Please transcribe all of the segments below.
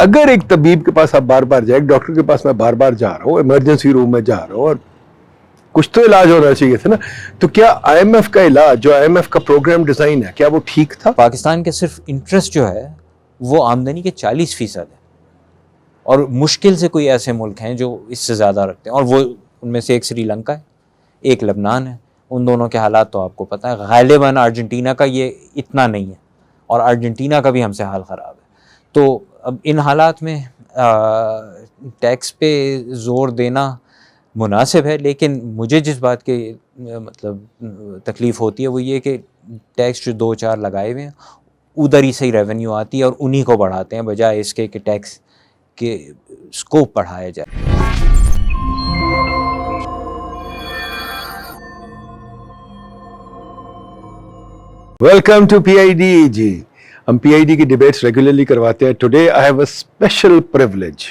اگر ایک طبیب کے پاس آپ بار بار جائیں, ایک ڈاکٹر کے پاس میں بار بار جا رہا ہوں, ایمرجنسی روم میں جا رہا ہوں, اور کچھ تو علاج ہونا چاہیے تھا نا, تو کیا آئی ایم ایف کا علاج, جو آئی ایم ایف کا پروگرام ڈیزائن ہے, کیا وہ ٹھیک تھا؟ پاکستان کے صرف انٹرسٹ جو ہے وہ آمدنی کے 40% ہے, اور مشکل سے کوئی ایسے ملک ہیں جو اس سے زیادہ رکھتے ہیں, اور وہ ان میں سے ایک سری لنکا ہے, ایک لبنان ہے. ان دونوں کے حالات تو آپ کو پتہ ہے. غالباً ارجنٹینا کا یہ اتنا نہیں ہے, اور ارجنٹینا کا بھی ہم سے حال خراب ہے. تو اب ان حالات میں ٹیکس پہ زور دینا مناسب ہے, لیکن مجھے جس بات کی مطلب تکلیف ہوتی ہے وہ یہ کہ ٹیکس جو 2-4 لگائے ہوئے ہیں ادھر ہی صحیح ریونیو آتی ہے, اور انہی کو بڑھاتے ہیں بجائے اس کے کہ ٹیکس کے اسکوپ بڑھایا جائے. Welcome to P I D. جی, ہم پی آئی ڈی کی ڈیبیٹس ریگولرلی کرواتے ہیں. Today I have a special privilege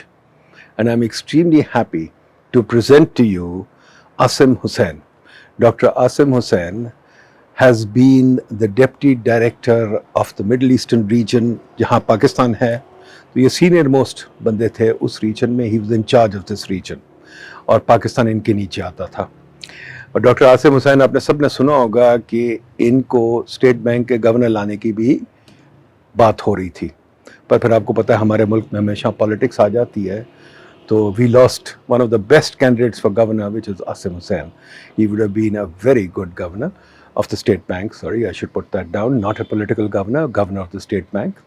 and I am extremely happy to present to you Asim Hussain. Doctor Asim Hussain has been the Deputy Director of the Middle Eastern region, جہاں پاکستان ہے. تو یہ senior most بندے تھے اس region میں. he was in charge of this region, اور پاکستان ان کے نیچے آتا تھا. اور ڈاکٹر عاصم حسین, آپ نے سب نے سنا ہوگا کہ ان کو اسٹیٹ بینک کے گورنر لانے کی بھی بات ہو رہی تھی, پر پھر آپ کو پتہ ہے ہمارے ملک میں ہمیشہ پالیٹکس آ جاتی ہے. تو we lost one of the best candidates for governor which is Asim Hussain. He would have been a very good governor of the state bank. Sorry, I should put that down. Not a political governor, governor of the state bank.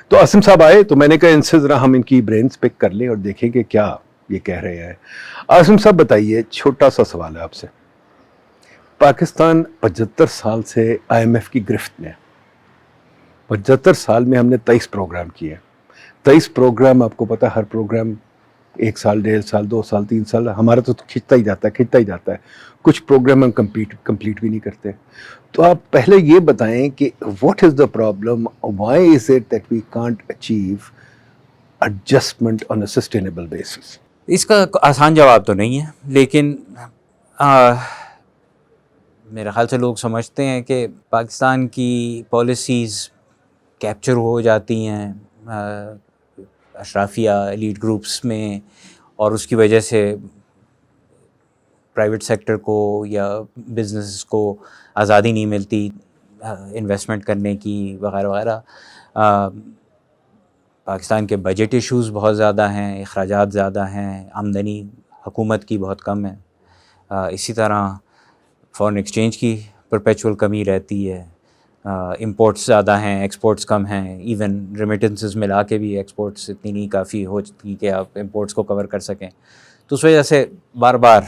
تو عاصم صاحب آئے تو میں نے کہا ان سے ذرا ہم ان کی برینز پک کر لیں اور دیکھیں کہ کیا یہ کہہ رہے ہیں. عاصم صاحب بتائیے, چھوٹا سا سوال ہے آپ سے. پاکستان 75 سال سے آئی ایم ایف کی گرفت میں ہے. 75 سال میں ہم نے 23 پروگرام کیے. 23 پروگرام, آپ کو پتہ ہے ہر پروگرام 1 سال, 1.5 سال, 2 سال, 3 سال, ہمارا تو کھنچتا ہی جاتا ہے. کچھ پروگرام ہم کمپلیٹ بھی نہیں کرتے. تو آپ پہلے یہ بتائیں کہ what is the problem, why is it that we can't achieve adjustment on a sustainable basis? اس کا آسان جواب تو نہیں ہے, لیکن میرے خیال سے لوگ سمجھتے ہیں کہ پاکستان کی پالیسیز کیپچر ہو جاتی ہیں اشرافیہ ایلیٹ گروپس میں, اور اس کی وجہ سے پرائیویٹ سیکٹر کو یا بزنس کو آزادی نہیں ملتی انویسٹمنٹ کرنے کی وغیرہ وغیرہ. پاکستان کے بجٹ ایشوز بہت زیادہ ہیں, اخراجات زیادہ ہیں, آمدنی حکومت کی بہت کم ہے. اسی طرح فارن ایکسچینج کی پرپیچول کمی رہتی ہے, امپورٹس زیادہ ہیں, ایکسپورٹس کم ہیں. ایون ریمیٹنسز ملا کے بھی ایکسپورٹس اتنی نہیں کافی ہوتی کہ آپ امپورٹس کو کور کر سکیں. تو اس وجہ سے بار بار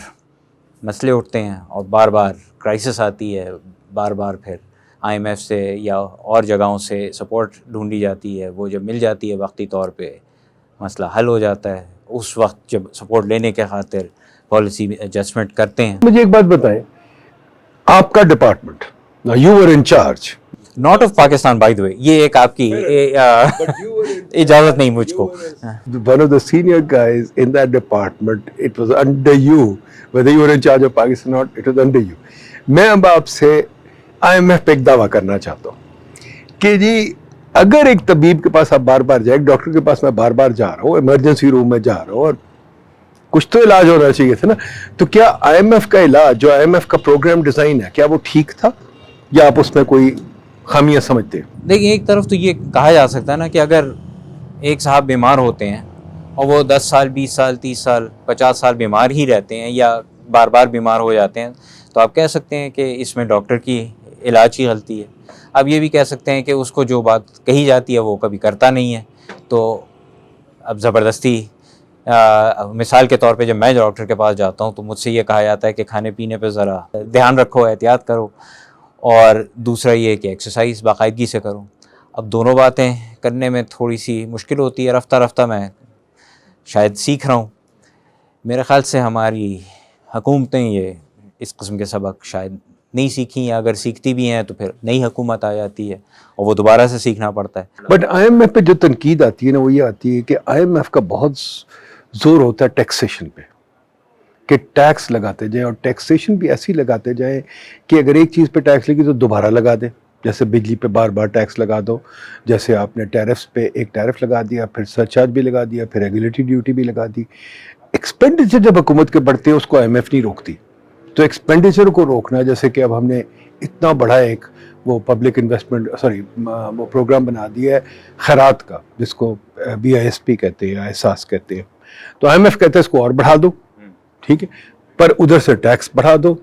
مسئلے اٹھتے ہیں, اور بار بار کرائسس آتی ہے, بار بار پھر آئی ایم ایف سے یا اور جگہوں سے سپورٹ ڈھونڈی جاتی ہے. وہ جب مل جاتی ہے وقتی طور پہ مسئلہ حل ہو جاتا ہے. اس وقت جب سپورٹ لینے کے خاطر پالیسی ایڈجسٹمنٹ کرتے ہیں. مجھے ایک بات بتائیں, آپ کا department, you were in charge, not of Pakistan by the way, یہ ایک آپ کی اجازت نہیں مجھ کو. one of the senior guys in that department, it was under you, whether you were in charge of Pakistan or not, it was under you. میں اب آپ سے آئی ایم ایف پہ ایک دعویٰ کرنا چاہتا ہوں کہ جی اگر ایک طبیب کے پاس آپ بار بار جائیں, ایک ڈاکٹر کے پاس میں بار بار جا رہا ہوں, ایمرجنسی روم میں جا رہا ہوں, اور کچھ تو علاج ہونا چاہیے تھا نا, تو کیا آئی ایم ایف کا علاج, جو آئی ایم ایف کا پروگرام ڈیزائن ہے, کیا وہ ٹھیک تھا یا آپ اس میں کوئی خامیاں سمجھتے ہیں؟ دیکھیں, ایک طرف تو یہ کہا جا سکتا ہے نا کہ اگر ایک صاحب بیمار ہوتے ہیں اور وہ 10 سال 20 سال 30 سال 50 سال بیمار ہی رہتے ہیں یا بار بار بیمار ہو جاتے ہیں, تو آپ کہہ سکتے ہیں کہ اس میں ڈاکٹر کی علاج کی غلطی ہے. اب یہ بھی کہہ سکتے ہیں کہ اس کو جو بات کہی جاتی ہے وہ کبھی کرتا نہیں ہے. تو اب زبردستی مثال کے طور پہ جب میں ڈاکٹر کے پاس جاتا ہوں تو مجھ سے یہ کہا جاتا ہے کہ کھانے پینے پہ ذرا دھیان رکھو, احتیاط کرو, اور دوسرا یہ کہ ایکسرسائز باقاعدگی سے کرو. اب دونوں باتیں کرنے میں تھوڑی سی مشکل ہوتی ہے. رفتہ رفتہ میں شاید سیکھ رہا ہوں. میرے خیال سے ہماری حکومتیں یہ اس قسم کے سبق شاید نہیں سیکھی, یا اگر سیکھتی بھی ہیں تو پھر نئی حکومت آ جاتی ہے اور وہ دوبارہ سے سیکھنا پڑتا ہے. بٹ آئی ایم ایف پہ جو تنقید آتی ہے نا وہ یہ آتی ہے کہ آئی ایم ایف کا بہت زور ہوتا ہے ٹیکسیشن پہ, کہ ٹیکس لگاتے جائیں, اور ٹیکسیشن بھی ایسی لگاتے جائیں کہ اگر ایک چیز پہ ٹیکس لگی تو دوبارہ لگا دیں. جیسے بجلی پہ بار بار ٹیکس لگا دو, جیسے آپ نے ٹیرفس پہ ایک ٹیرف لگا دیا, پھر سرچارج بھی لگا دیا, پھر ریگولیٹری ڈیوٹی بھی لگا دی. ایکسپینڈیچر جب حکومت کے بڑھتے ہیں اس کو IMF نہیں روکتی. تو ایکسپینڈیچر کو روکنا, جیسے کہ اب ہم نے اتنا بڑا ایک وہ پبلک انویسٹمنٹ وہ پروگرام بنا دیا ہے خیرات کا, جس کو BISP کہتے ہیں, احساس کہتے ہیں. تو IMF کہتے ہیں اس کو اور بڑھا دو, ٹھیک ہے, پر ادھر سے ٹیکس بڑھا دو,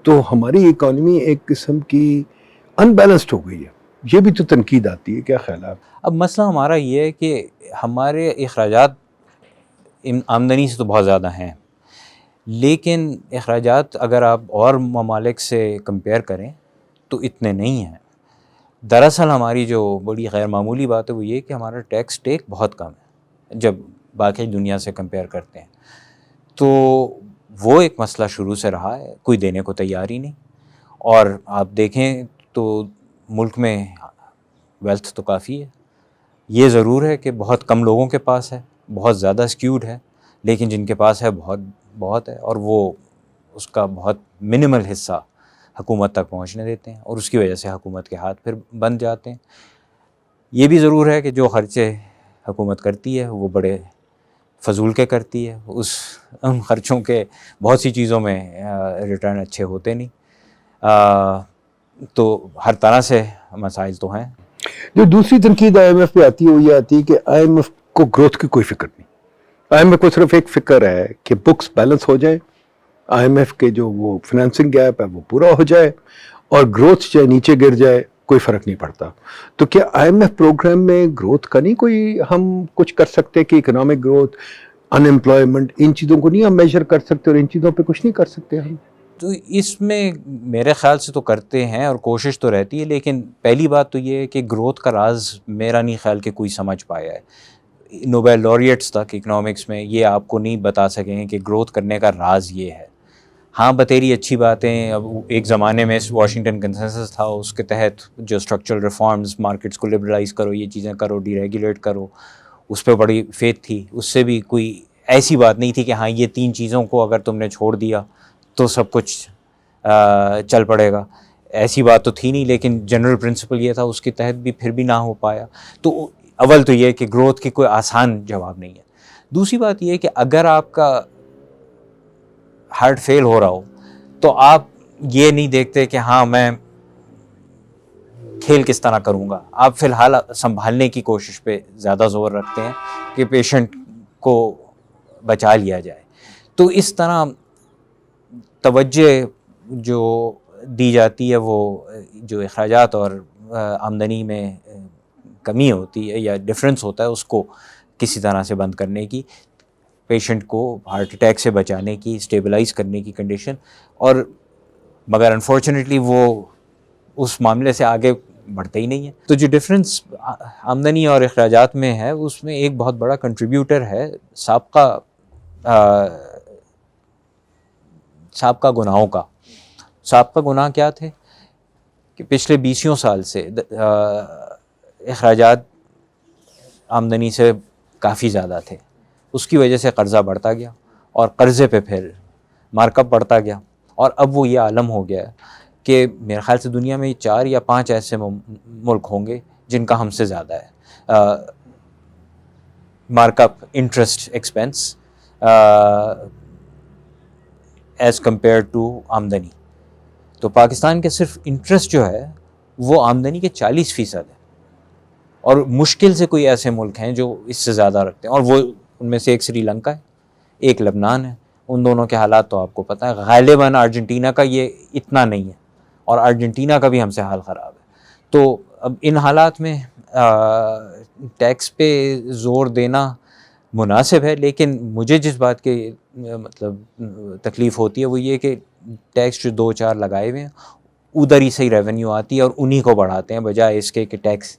تو ہماری اکانومی ایک قسم کی ان بیلنسڈ ہو گئی ہے. یہ بھی تو تنقید آتی ہے, کیا خیال ہے آپ؟ اب مسئلہ ہمارا یہ ہے کہ ہمارے اخراجات آمدنی سے تو بہت زیادہ ہیں, لیکن اخراجات اگر آپ اور ممالک سے کمپیئر کریں تو اتنے نہیں ہیں. دراصل ہماری جو بڑی غیر معمولی بات ہے وہ یہ کہ ہمارا ٹیکس ٹیک بہت کم ہے جب باقی دنیا سے کمپیئر کرتے ہیں. تو وہ ایک مسئلہ شروع سے رہا ہے, کوئی دینے کو تیار ہی نہیں. اور آپ دیکھیں تو ملک میں ویلتھ تو کافی ہے, یہ ضرور ہے کہ بہت کم لوگوں کے پاس ہے, بہت زیادہ اسکیوڈ ہے, لیکن جن کے پاس ہے بہت ہے, اور وہ اس کا بہت منیمل حصہ حکومت تک پہنچنے دیتے ہیں, اور اس کی وجہ سے حکومت کے ہاتھ پھر بند جاتے ہیں. یہ بھی ضرور ہے کہ جو خرچے حکومت کرتی ہے وہ بڑے فضول کے کرتی ہے, ان خرچوں کے بہت سی چیزوں میں ریٹرن اچھے ہوتے نہیں. تو ہر طرح سے مسائل تو ہیں. جو دوسری تنقید IMF پہ آتی ہے وہ یہ آتی ہے کہ IMF کو گروتھ کی کوئی فکر نہیں. IMF کو صرف ایک فکر ہے کہ بکس بیلنس ہو جائیں, IMF کے جو وہ فنانسنگ گیپ ہے وہ پورا ہو جائے, اور گروتھ چاہے نیچے گر جائے کوئی فرق نہیں پڑتا. تو کیا IMF پروگرام میں گروتھ کا نہیں کوئی ہم کچھ کر سکتے کہ اکنامک گروتھ, ان امپلائمنٹ, ان چیزوں کو نہیں ہم میجر کر سکتے, اور ان چیزوں پہ کچھ نہیں کر سکتے ہم؟ تو اس میں میرے خیال سے تو کرتے ہیں اور کوشش تو رہتی ہے, لیکن پہلی بات تو یہ ہے کہ گروتھ کا راز میرا نہیں خیال کہ کوئی سمجھ پایا ہے. نوبل laureates تک اکنامکس میں یہ آپ کو نہیں بتا سکیں کہ گروتھ کرنے کا راز یہ ہے. ہاں بتیری اچھی باتیں, اب ایک زمانے میں واشنگٹن کنسنسس تھا, اس کے تحت جو اسٹرکچرل ریفارمز, مارکیٹس کو لبرلائز کرو, یہ چیزیں کرو, ڈی ریگولیٹ کرو, اس پہ بڑی فیتھ تھی. اس سے بھی کوئی ایسی بات نہیں تھی کہ ہاں یہ 3 چیزوں کو اگر تم نے چھوڑ دیا تو سب کچھ چل پڑے گا, ایسی بات تو تھی نہیں. لیکن جنرل پرنسپل یہ تھا, اس کے تحت بھی پھر بھی نہ ہو پایا. تو اول تو یہ کہ گروتھ کی کوئی آسان جواب نہیں ہے. دوسری بات یہ کہ اگر آپ کا ہارٹ فیل ہو رہا ہو تو آپ یہ نہیں دیکھتے کہ ہاں میں کھیل کس طرح کروں گا, آپ فی الحال سنبھالنے کی کوشش پہ زیادہ زور رکھتے ہیں کہ پیشنٹ کو بچا لیا جائے. تو اس طرح توجہ جو دی جاتی ہے وہ جو اخراجات اور آمدنی میں کمی ہوتی ہے یا ڈفرینس ہوتا ہے اس کو کسی طرح سے بند کرنے کی, پیشنٹ کو ہارٹ اٹیک سے بچانے کی, اسٹیبلائز کرنے کی کنڈیشن. اور مگر انفارچونیٹلی وہ اس معاملے سے آگے بڑھتے ہی نہیں ہیں. تو جو ڈفرینس آمدنی اور اخراجات میں ہے اس میں ایک بہت بڑا کنٹریبیوٹر ہے سابقہ گناہوں کا. سابقہ گناہ کیا تھے کہ پچھلے 20 سال سے اخراجات آمدنی سے کافی زیادہ تھے, اس کی وجہ سے قرضہ بڑھتا گیا, اور قرضے پہ پھر مارک اپ بڑھتا گیا, اور اب وہ یہ عالم ہو گیا کہ میرے خیال سے دنیا میں 4 یا 5 ایسے ملک ہوں گے جن کا ہم سے زیادہ ہے mark up interest expense as compared to آمدنی. تو پاکستان کے صرف انٹرسٹ جو ہے وہ آمدنی کے 40% ہے, اور مشکل سے کوئی ایسے ملک ہیں جو اس سے زیادہ رکھتے ہیں, اور وہ ان میں سے ایک سری لنکا ہے, ایک لبنان ہے. ان دونوں کے حالات تو آپ کو پتہ ہے. غالباً ارجنٹینا کا یہ اتنا نہیں ہے, اور ارجنٹینا کا بھی ہم سے حال خراب ہے. تو اب ان حالات میں ٹیکس پہ زور دینا مناسب ہے, لیکن مجھے جس بات کی مطلب تکلیف ہوتی ہے وہ یہ کہ ٹیکس جو 2-4 لگائے ہوئے ہیں ادھر ہی صحیح ریونیو آتی ہے, اور انہی کو بڑھاتے ہیں بجائے اس کے کہ ٹیکس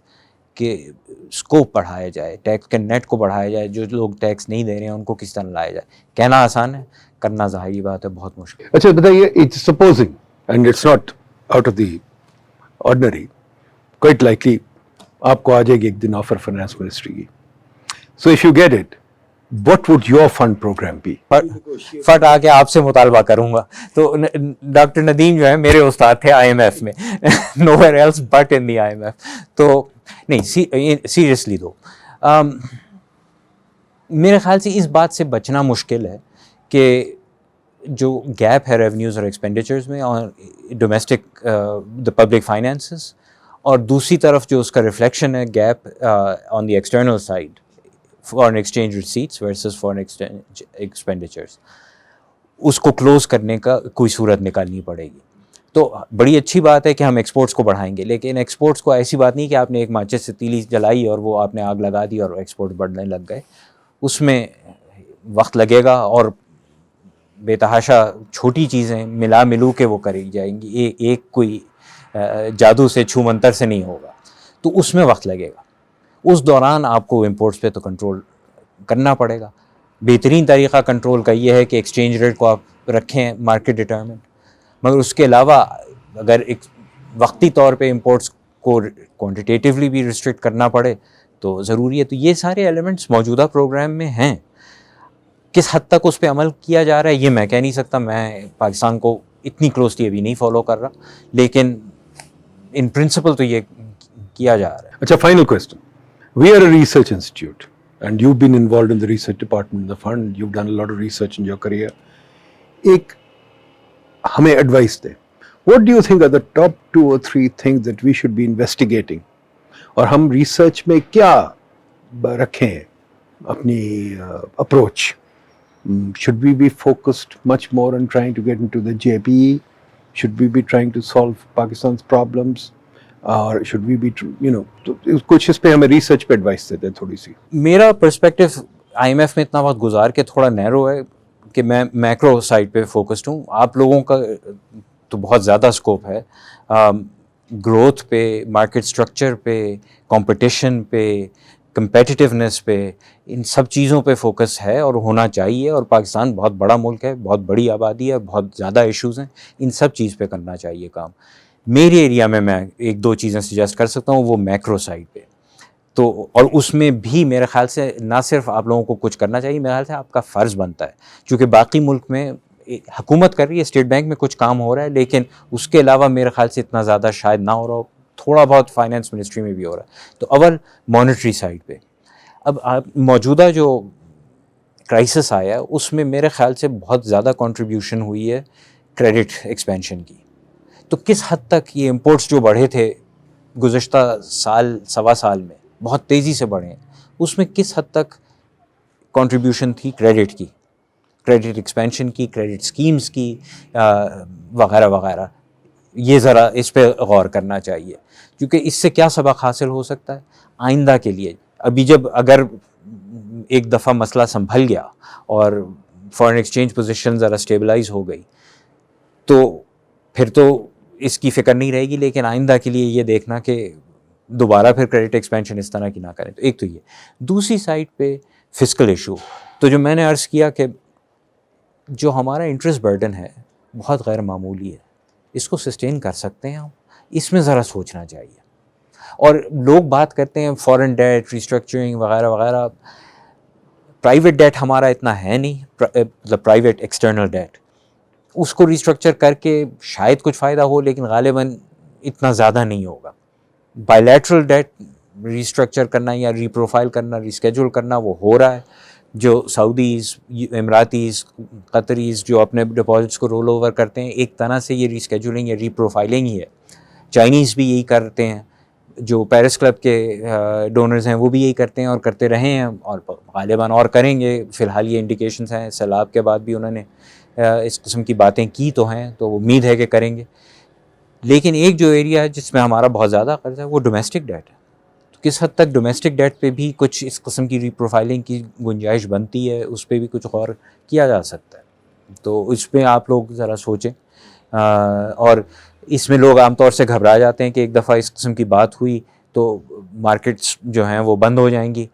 کے اسکوپ بڑھایا جائے, ٹیکس کے نیٹ کو بڑھایا جائے. جو لوگ ٹیکس نہیں دے رہے ہیں ان کو کس طرح لایا جائے. کہنا آسان ہے, کرنا ظاہری بات ہے بہت مشکل. اچھا بتائیے, it's supposing and it's not out of the ordinary, quite likely آپ کو آ جائے گی ایک دن آفر فائنانس منسٹری کی. So if you get it, what would your fund program be? فٹ آ کے آپ سے مطالبہ کروں گا. تو ڈاکٹر ندیم جو ہے میرے استاد تھے آئی ایم ایف میں, nowhere else but in the I M F. تو نہیں سیریسلی دو میرے خیال سے اس بات سے بچنا مشکل ہے کہ جو گیپ ہے ریونیوز اور ایکسپینڈیچرز میں اور ڈومیسٹک دا پبلک فائنینسز, اور دوسری طرف جو اس کا ریفلیکشن ہے gap on the external side foreign exchange receipts versus foreign exchange expenditures, اس کو کلوز کرنے کا کوئی صورت نکالنی پڑے گی. تو بڑی اچھی بات ہے کہ ہم ایکسپورٹس کو بڑھائیں گے, لیکن ایکسپورٹس کو ایسی بات نہیں کہ آپ نے ایک ماچس سے تیلی جلائی اور وہ آپ نے آگ لگا دی اور ایکسپورٹ بڑھنے لگ گئے. اس میں وقت لگے گا اور بے تحاشا چھوٹی چیزیں ملا ملو کے وہ کری جائیں گی, ایک کوئی جادو سے چھو منتر سے نہیں ہوگا, تو اس میں وقت لگے گا. اس دوران آپ کو امپورٹس پہ تو کنٹرول کرنا پڑے گا. بہترین طریقہ کنٹرول کا یہ ہے کہ ایکسچینج ریٹ کو آپ رکھیں مارکیٹ ڈٹرمنٹ, مگر اس کے علاوہ اگر ایک وقتی طور پہ امپورٹس کو کوانٹیٹیولی بھی ریسٹرکٹ کرنا پڑے تو ضروری ہے. تو یہ سارے ایلیمنٹس موجودہ پروگرام میں ہیں. کس حد تک اس پہ عمل کیا جا رہا ہے یہ میں کہہ نہیں سکتا, میں پاکستان کو اتنی کلوزلی ابھی نہیں فالو کر رہا, لیکن ان پرنسپل تو یہ کیا جا رہا ہے. Acha, final question. We are a research institute and you've been involved in the research department in the fund. You've done a lot of research in your career. ایک ہمیں ایڈوائس دیں. What do you think are the top 2 or 3 things that we should be investigating? اور ہم research میں کیا رکھیں اپنی approach? Should we be focused much more on trying to get into the JPE? Should we be trying to solve Pakistan's problems? Or should we be, تو کچھ اس پہ ہمیں ریسرچ پہ ایڈوائس دیتے ہیں تھوڑی سی. میرا پرسپیکٹو آئی ایم ایف میں اتنا وقت گزار کے تھوڑا نیرو ہے کہ میں میکرو سائڈ پہ فوکسڈ ہوں. آپ لوگوں کا تو بہت زیادہ اسکوپ ہے گروتھ پہ, مارکیٹ اسٹرکچر پہ, کمپٹیشن پہ, کمپیٹیٹیونیس پہ, ان سب چیزوں پہ فوکس ہے اور ہونا چاہیے. اور پاکستان بہت بڑا ملک ہے, بہت بڑی آبادی ہے, بہت زیادہ ایشوز ہیں, ان سب چیز پہ کرنا چاہیے کام. میرے ایریا میں 1-2 چیزیں سجیسٹ کر سکتا ہوں, وہ میکرو سائڈ پہ. تو اور اس میں بھی میرے خیال سے نہ صرف آپ لوگوں کو کچھ کرنا چاہیے, میرے خیال سے آپ کا فرض بنتا ہے, چونکہ باقی ملک میں حکومت کر رہی ہے, اسٹیٹ بینک میں کچھ کام ہو رہا ہے, لیکن اس کے علاوہ میرے خیال سے اتنا زیادہ شاید نہ ہو رہا ہو, تھوڑا بہت فائنینس منسٹری میں بھی ہو رہا ہے. تو اول مانیٹری سائڈ پہ. اب موجودہ جو کرائسس آیا ہے اس میں میرے خیال سے بہت زیادہ کنٹریبیوشن ہوئی ہے کریڈٹ ایکسپینشن کی. تو کس حد تک یہ امپورٹس جو بڑھے تھے گزشتہ سال سوا سال میں بہت تیزی سے بڑھے ہیں, اس میں کس حد تک کنٹریبیوشن تھی کریڈٹ کی, کریڈٹ ایکسپینشن کی, کریڈٹ اسکیمز کی وغیرہ وغیرہ. یہ ذرا اس پہ غور کرنا چاہیے, کیونکہ اس سے کیا سبق حاصل ہو سکتا ہے آئندہ کے لیے. ابھی جب اگر ایک دفعہ مسئلہ سنبھل گیا اور فارن ایکسچینج پوزیشن ذرا اسٹیبلائز ہو گئی تو پھر تو اس کی فکر نہیں رہے گی, لیکن آئندہ کے لیے یہ دیکھنا کہ دوبارہ پھر کریڈٹ ایکسپینشن اس طرح کی نہ کریں. تو ایک تو یہ. دوسری سائڈ پہ فسکل ایشو, تو جو میں نے عرض کیا کہ جو ہمارا انٹرسٹ برڈن ہے بہت غیر معمولی ہے, اس کو سسٹین کر سکتے ہیں ہم, اس میں ذرا سوچنا چاہیے. اور لوگ بات کرتے ہیں فورن ڈیٹ ریسٹرکچرنگ وغیرہ وغیرہ, پرائیویٹ ڈیٹ ہمارا اتنا ہے نہیں, مطلب پرائیویٹ ایکسٹرنل ڈیٹ, اس کو ریسٹرکچر کر کے شاید کچھ فائدہ ہو, لیکن غالباً اتنا زیادہ نہیں ہوگا. بائیلیٹرل ڈیٹ ریسٹرکچر کرنا یا ری پروفائل کرنا, ریسکیجول کرنا, وہ ہو رہا ہے. جو سعودیز, اماراتیز, قطریز جو اپنے ڈپازٹس کو رول اوور کرتے ہیں, ایک طرح سے یہ ریسکیجولنگ یا ری پروفائلنگ ہی ہے. چائنیز بھی یہی کرتے ہیں, جو پیرس کلب کے ڈونرز ہیں وہ بھی یہی کرتے ہیں اور کرتے رہے ہیں, اور غالباً اور کریں گے. فی الحال یہ انڈیکیشنز ہیں, سیلاب کے بعد بھی انہوں نے اس قسم کی باتیں کی تو ہیں, تو امید ہے کہ کریں گے. لیکن ایک جو ایریا ہے جس میں ہمارا بہت زیادہ قرض ہے وہ ڈومیسٹک ڈیٹ ہے. تو کس حد تک ڈومیسٹک ڈیٹ پہ بھی کچھ اس قسم کی ری پروفائلنگ کی گنجائش بنتی ہے, اس پہ بھی کچھ غور کیا جا سکتا ہے. تو اس پہ آپ لوگ ذرا سوچیں. اور اس میں لوگ عام طور سے گھبرا جاتے ہیں کہ ایک دفعہ اس قسم کی بات ہوئی تو مارکیٹس جو ہیں وہ بند ہو جائیں گی.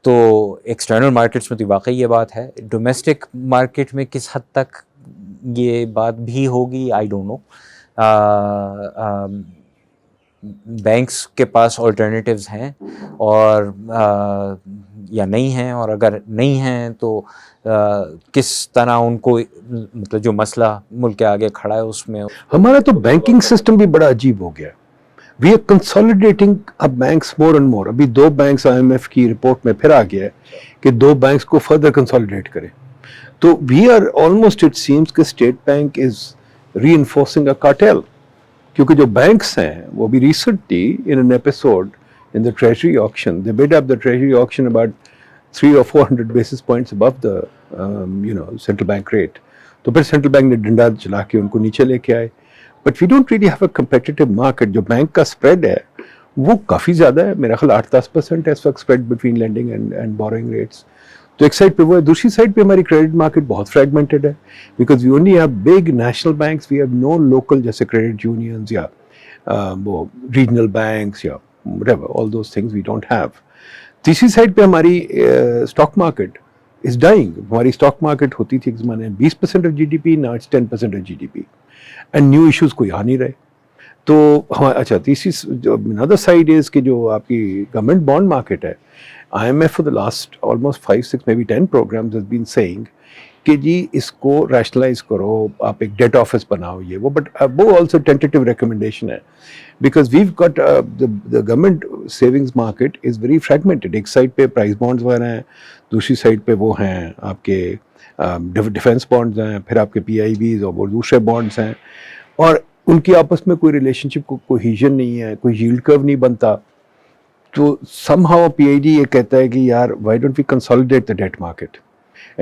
تو ایکسٹرنل مارکیٹس میں تو واقعی یہ بات ہے, ڈومیسٹک مارکیٹ میں کس حد تک یہ بات بھی ہوگی آئی ڈونٹ نو. بینکس کے پاس آلٹرنیٹیوز ہیں اور یا نہیں ہیں, اور اگر نہیں ہیں تو کس طرح ان کو مطلب جو مسئلہ ملک کے آگے کھڑا ہے اس میں. ہمارا تو بینکنگ سسٹم بھی بڑا عجیب ہو گیا. وی آر کنسالیڈیٹنگ اب بینکس مور اینڈ مور. ابھی 2 بینکس IMF کی رپورٹ میں پھر آ گیا ہے کہ 2 بینکس کو فردر کنسالیڈیٹ کریں. تو we are almost it seems کہ state bank is reinforcing a cartel, کیونکہ جو بینکس ہیں وہ بھی recently in an episode in the treasury auction, they bid up the treasury auction about 300 or 400 basis points above the central bank rate. تو پھر central bank نے ڈنڈا چلا کے ان کو نیچے لے کے آئے. But we don't really have a competitive market. جو بینک کا اسپریڈ ہے وہ کافی زیادہ ہے, میرا خیال 8-10% ہے اس وقت spread between lending and borrowing rates. تو ایک سائڈ پہ وہ ہے, دوسری سائڈ پہ ہماری کریڈٹ مارکیٹ بہت فریگمنٹڈ ہے, because we only have big national banks, we have no local جیسے کریڈٹ یونینز یا وہ ریجنل بینکس یا whatever, all those things we don't have. تیسری سائڈ پہ ہماری اسٹاک مارکیٹ از ڈائنگ. ہماری اسٹاک مارکیٹ ہوتی تھی ایک زمانے میں 20% of GDP, now it's 10% of GDP, and new issues کوئی آ نہیں رہے. تو اچھا, تیسری جو another side is کہ جو آپ کی گورنمنٹ بانڈ مارکیٹ ہے, IMF for the last almost 5-6 maybe 10 programs has been saying کہ جی اس کو ریشنلائز کرو, آپ ایک ڈیٹ آفس بناؤ, یہ وہ. بٹ وہ آلسو ٹینٹیٹیو ریکمنڈیشن ہے, بیکاز ویو گٹ the government savings market is very fragmented. ایک سائڈ پہ پرائز بانڈز وغیرہ ہیں, دوسری سائڈ پہ وہ ہیں آپ کے ڈیفینس بانڈز ہیں, پھر آپ کے PIBs اور وہ دوسرے بانڈز ہیں, اور ان کی آپس میں کوئی ریلیشن شپ, کوہیژن نہیں ہے, کوئی ییلڈ کرو نہیں بنتا. تو سم ہاؤ PID یہ کہتا ہے کہ یار why don't we consolidate the debt market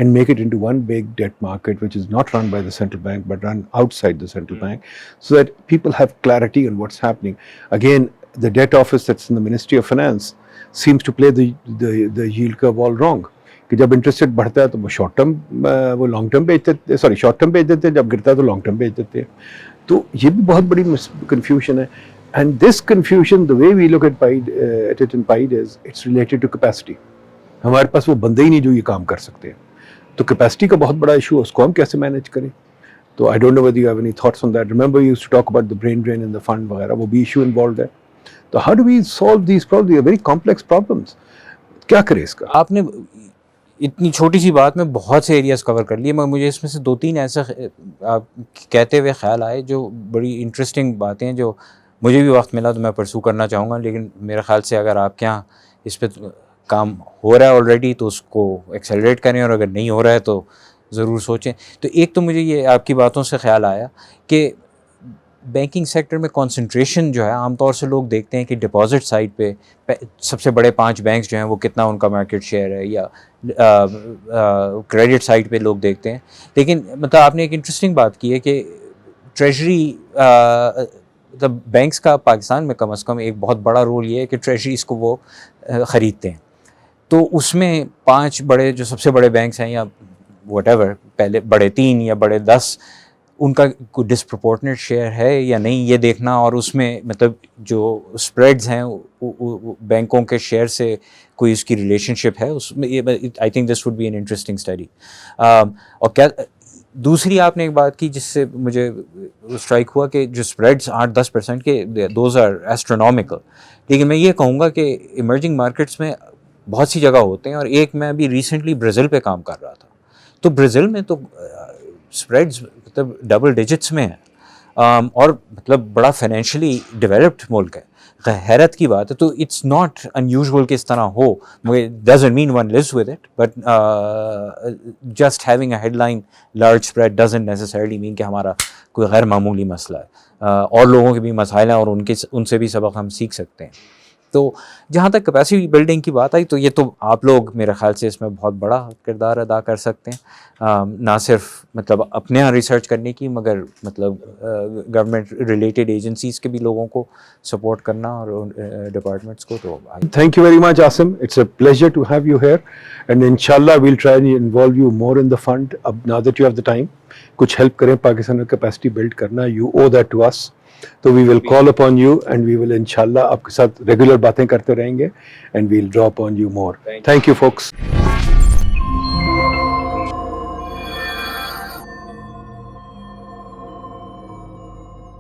and make it into one big debt market which is not run by the central bank but run outside the central bank, so that people have clarity on what's happening. Again, the debt office that's in the Ministry of Finance seems to play the yield curve all wrong. کہ جب interest rate بڑھتا ہے تو وہ short term وہ long term بیچ دیتے, short term بیچ دیتے ہیں, جب گرتا ہے تو لانگ ٹرم بیچ دیتے ہیں. تو یہ بھی بہت بڑی کنفیوژن ہے. And this confusion, the way we look at it in PIDE is it's related to capacity. ہمارے پاس وہ بندے ہی نہیں جو یہ کام کر سکتے ہیں. تو کیپیسٹی کا بہت بڑا ایشو ہے, اس کو ہم کیسے مینیج کریں. تو I don't know whether you have any thoughts on that. Remember you used to talk about the brain drain in the fund وغیرہ, وہ بھی ایشو انوالوڈ ہے. تو how do we solve these problems, they are very complex problems. کیا کریں اس کا؟ آپ نے اتنی چھوٹی سی بات میں بہت سے ایریاز کور کر لیے, مگر مجھے اس میں سے 2-3 ایسے آپ کہتے ہوئے خیال آئے جو بڑی انٹرسٹنگ باتیں ہیں, جو مجھے بھی وقت ملا تو میں پرسو کرنا چاہوں گا. لیکن میرے خیال سے اگر آپ کے یہاں اس پہ کام ہو رہا ہے آلریڈی تو اس کو ایکسیلریٹ کریں, اور اگر نہیں ہو رہا ہے تو ضرور سوچیں. تو ایک تو مجھے یہ آپ کی باتوں سے خیال آیا کہ بینکنگ سیکٹر میں کنسنٹریشن جو ہے, عام طور سے لوگ دیکھتے ہیں کہ ڈپازٹ سائڈ پہ سب سے بڑے 5 بینکس جو ہیں وہ کتنا ان کا مارکیٹ شیئر ہے, یا کریڈٹ سائڈ پہ لوگ دیکھتے ہیں. لیکن مطلب آپ نے ایک انٹرسٹنگ بات کی ہے کہ ٹریجری مطلب بینکس کا پاکستان میں کم از کم ایک بہت بڑا رول یہ ہے کہ ٹریجریز کو وہ خریدتے ہیں. تو اس میں 5 بڑے جو سب سے بڑے بینکس ہیں, یا واٹ ایور, پہلے بڑے 3 یا بڑے 10, ان کا کوئی ڈسپرپورشنیٹ شیئر ہے یا نہیں یہ دیکھنا, اور اس میں مطلب جو اسپریڈز ہیں بینکوں کے شیئر سے کوئی اس کی ریلیشن شپ ہے اس میں, I think this would be an interesting study. اور کیا دوسری آپ نے ایک بات کی جس سے مجھے اسٹرائک ہوا کہ جو اسپریڈس 8-10% کے, دوز آر ایسٹرونومیکل. لیکن میں یہ کہوں گا کہ ایمرجنگ مارکیٹس میں بہت سی جگہ ہوتے ہیں, اور ایک میں ابھی ریسنٹلی برازیل پہ کام کر رہا تھا, تو برازیل میں تو اسپریڈز مطلب ڈبل ڈیجٹس میں ہیں, اور مطلب بڑا فائنینشلی ڈیولپڈ ملک ہے. حیرت کی بات ہے. تو اٹس ناٹ انیوژول کہ اس طرح ہو, doesn't mean one lives with it, but just having a headline large spread doesn't necessarily mean کہ ہمارا کوئی غیر معمولی مسئلہ ہے. اور لوگوں کے بھی مسائل ہیں, اور ان سے بھی سبق ہم سیکھ سکتے ہیں. تو جہاں تک کیپیسٹی بلڈنگ کی بات آئی, تو یہ تو آپ لوگ میرے خیال سے اس میں بہت بڑا کردار ادا کر سکتے ہیں, نہ صرف مطلب اپنے یہاں ریسرچ کرنے کی, مگر مطلب گورنمنٹ ریلیٹڈ ایجنسیز کے بھی لوگوں کو سپورٹ کرنا, اور ڈپارٹمنٹس کو. تو thank you very much Asim, it's a pleasure to have you here, and انشاءاللہ we'll try and involve you more in the fund. اب now that you have the time, کچھ ہیلپ کریں پاکستان میں کیپیسٹی بلڈ کرنا, you owe that to us. تو we will call upon you and we will انشاءاللہ آپ کے ساتھ ریگولر باتیں کرتے رہیں گے, and we will draw upon you more. Thank you focus.